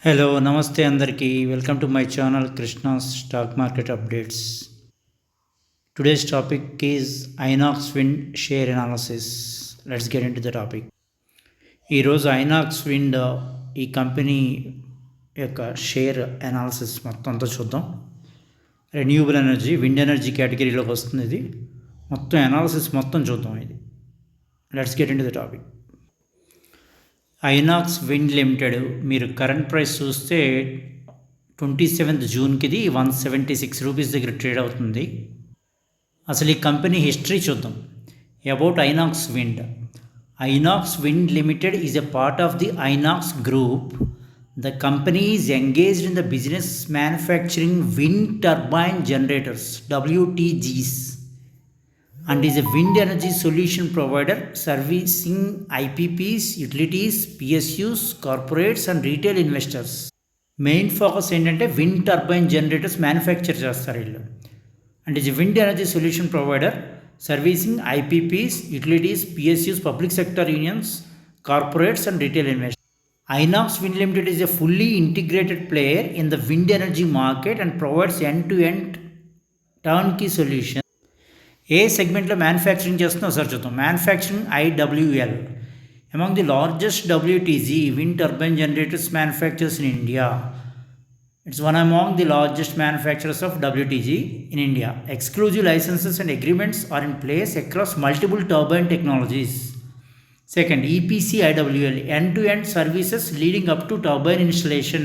Hello నమస్తే అందరికీ welcome to my channel Krishna's stock market updates. Today's topic is INOX wind share analysis. Let's get in to the topic. ఈరోజు INOX wind ఈ company యొక్క share analysis మొత్తం అంతా చూద్దాం. Renewable energy, wind energy కేటగిరీలోకి వస్తుంది. ఇది మొత్తం అనాలసిస్ మొత్తం చూద్దాం. ఇది let's get in to the topic. INOX wind limited మీరు కరెంట్ ప్రైస్ చూస్తే 27th జూన్కి ఇది 176 రూపీస్ దగ్గర ట్రేడ్ అవుతుంది. అసలు ఈ కంపెనీ హిస్టరీ చూద్దాం. About INOX wind. INOX wind limited is a part of the INOX group. The company is engaged in the business manufacturing wind turbine generators WTGs and is a wind energy solution provider servicing IPPs, utilities, PSUs, corporates and retail investors. Main focus ఏంటంటే wind turbine generators manufacture చేస్తారు వీళ్ళు. And is wind energy solution provider servicing IPPs, utilities, PSUs, public sector unions, corporates and retail investors. Inox wind limited is a fully integrated player in the wind energy market and provides end to end turnkey solution. ఏ సెగ్మెంట్లో manufacturing చేస్తుందో ఒకసారి చూద్దాం. Manufacturing IWL among the largest WTG wind turbine generators manufacturers in India. It's one among the largest manufacturers of WTG in India. Exclusive licenses and agreements are in place across multiple turbine technologies. Second, EPC IWL end-to-end services leading up to turbine installation.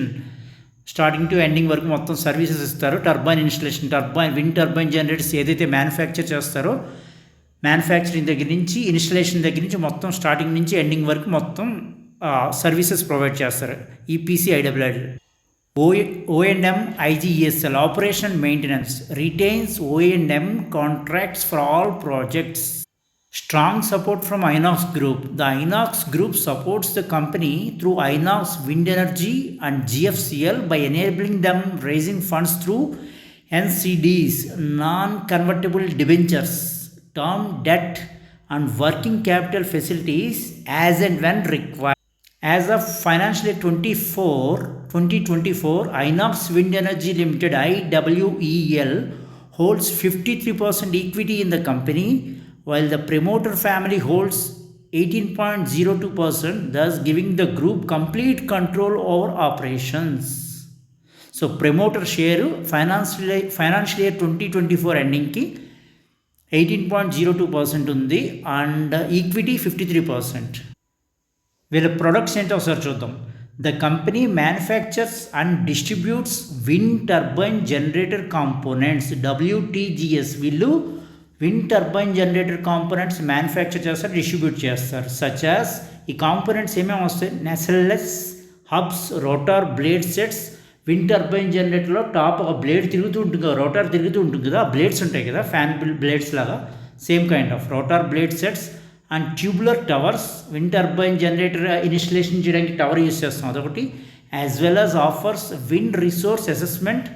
Starting to ending వరకు మొత్తం services ఇస్తారు. Turbine installation, wind turbine generators ఏదైతే manufacture చేస్తారో manufacturing దగ్గర నుంచి, installation దగ్గర నుంచి మొత్తం స్టార్టింగ్ నుంచి ఎండింగ్ వరకు మొత్తం సర్వీసెస్ ప్రొవైడ్ చేస్తారు. EPC IWL. O&M IGESL operation and maintenance retains O&M contracts for all projects. Strong support from Inox Group. The Inox Group supports the company through Inox Wind Energy and GFCL by enabling them raising funds through NCDs, non-convertible debentures, term debt and working capital facilities as and when required. As of financial year 2024, Inox Wind Energy Limited IWEL holds 53% equity in the company, while the promoter family holds 18.02%, thus giving the group complete control over operations. So promoter share financial year 2024 endingకి 18.02% ఉంది and equity 53%. వీళ్ళ products ఏంటో ఒకసారి చూద్దాం. The company manufactures and distributes wind turbine generator components WTGs. వీళ్ళు wind turbine generator components manufacture చేస్తారు, distribute చేస్తారు. Such as ఈ components ఏమేమి వస్తాయి? Nacelles, hubs, rotor, blade sets. Wind turbine జనరేటర్లో టాప్ ఒక బ్లేడ్ తిరుగుతూ ఉంటుంది కదా, రోటార్ తిరుగుతూ ఉంటుంది కదా, ఆ బ్లేడ్స్ ఉంటాయి కదా, ఫ్యాన్ బ్లేడ్స్ లాగా, same kind of rotor blade sets and tubular towers. Wind turbine generator installation చేయడానికి టవర్ యూస్ చేస్తాం, అదొకటి. As well as offers wind resource assessment,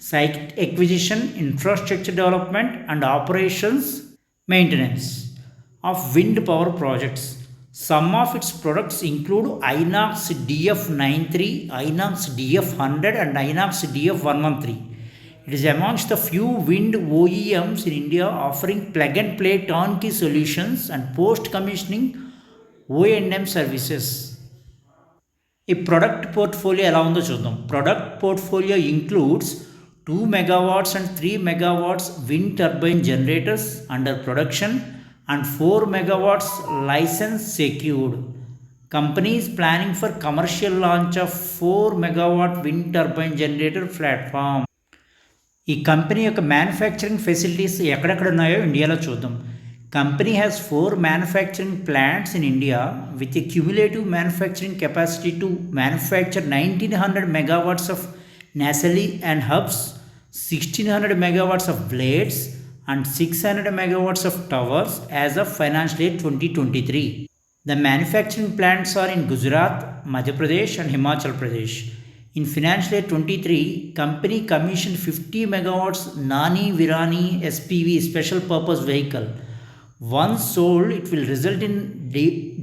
site acquisition, infrastructure development and operations maintenance of wind power projects. Some of its products include Inox DF93, Inox DF100 and Inox DF113. It is amongst the few wind OEMs in India offering plug and play turnkey solutions and post commissioning O&M services. ఈ product portfolio ఎలా ఉందో చూద్దాం. Product portfolio includes 2 megawatts and 3 megawatts wind turbine generators under production and 4 megawatts license secured. Company is planning for commercial launch of 4 megawatt wind turbine generator platform. ఈ company యొక్క manufacturing facilities ఎక్కడెక్కడ ఉన్నాయో ఇండియాలో చూద్దాం. Company has 4 manufacturing plants in India with a cumulative manufacturing capacity to manufacture 1900 megawatts of nacelle and hubs, 1600 megawatts of blades and 600 megawatts of towers as of financial year 2023. The manufacturing plants are in Gujarat, Madhya Pradesh and Himachal Pradesh. In financial year 23, company commissioned 50 megawatts Nani Virani SPV special purpose vehicle. Once sold, it will result in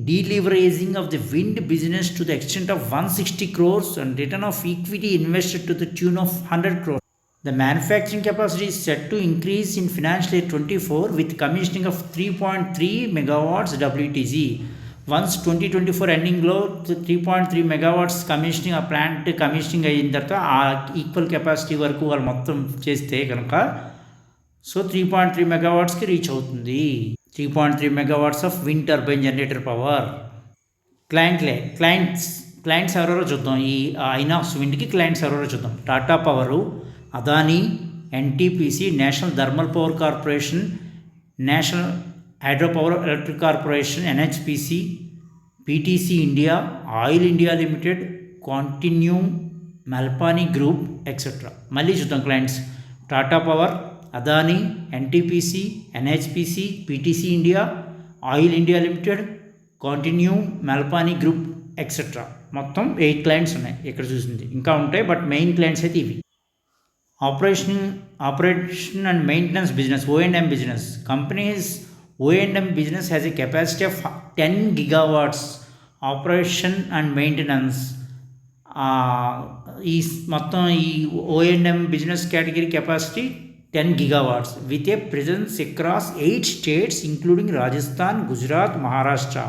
deleveraging of the wind business to the extent of 160 crores and return of equity invested to the tune of 100 crores. The manufacturing capacity is set to increase in financial year 24 with commissioning of 3.3 megawatts WTG. Once 2024 ఎండింగ్లో 3.3 megawatts commissioning ఆ plant commissioning అయిన తర్వాత ఆ equal capacity వరకు వాళ్ళు మొత్తం చేస్తే కనుక సో 3.3 మెగావాట్స్కి రీచ్ అవుతుంది. 3.3 megawatts of wind turbine generator power. Clients ఎవరెవరో చూద్దాం. ఈ ఐనాక్స్ విండ్కి క్లయింట్స్ ఎవరెవరో చూద్దాం. Tata power, Adani, NTPC, national thermal power corporation, national hydro power electric corporation, NHPC, PTC India, oil India limited, Continuum, Malpani group etcetera. మళ్ళీ చూద్దాం clients. Tata power, Adani, NTPC, NHPC, PTC India, oil India limited, Continuum, Malpani group etcetera. మొత్తం 8 clients ఉన్నాయి ఇక్కడ చూసింది. ఇంకా ఉంటాయి but main clients అయితే ఇవి. Operation and maintenance business, O&M business. Company's O&M business has a capacity of 10 gigawatts. Operation and maintenance ఈ మొత్తం ఈ O&M business category capacity 10 gigawatts with a presence across 8 states including Rajasthan, Gujarat, Maharashtra.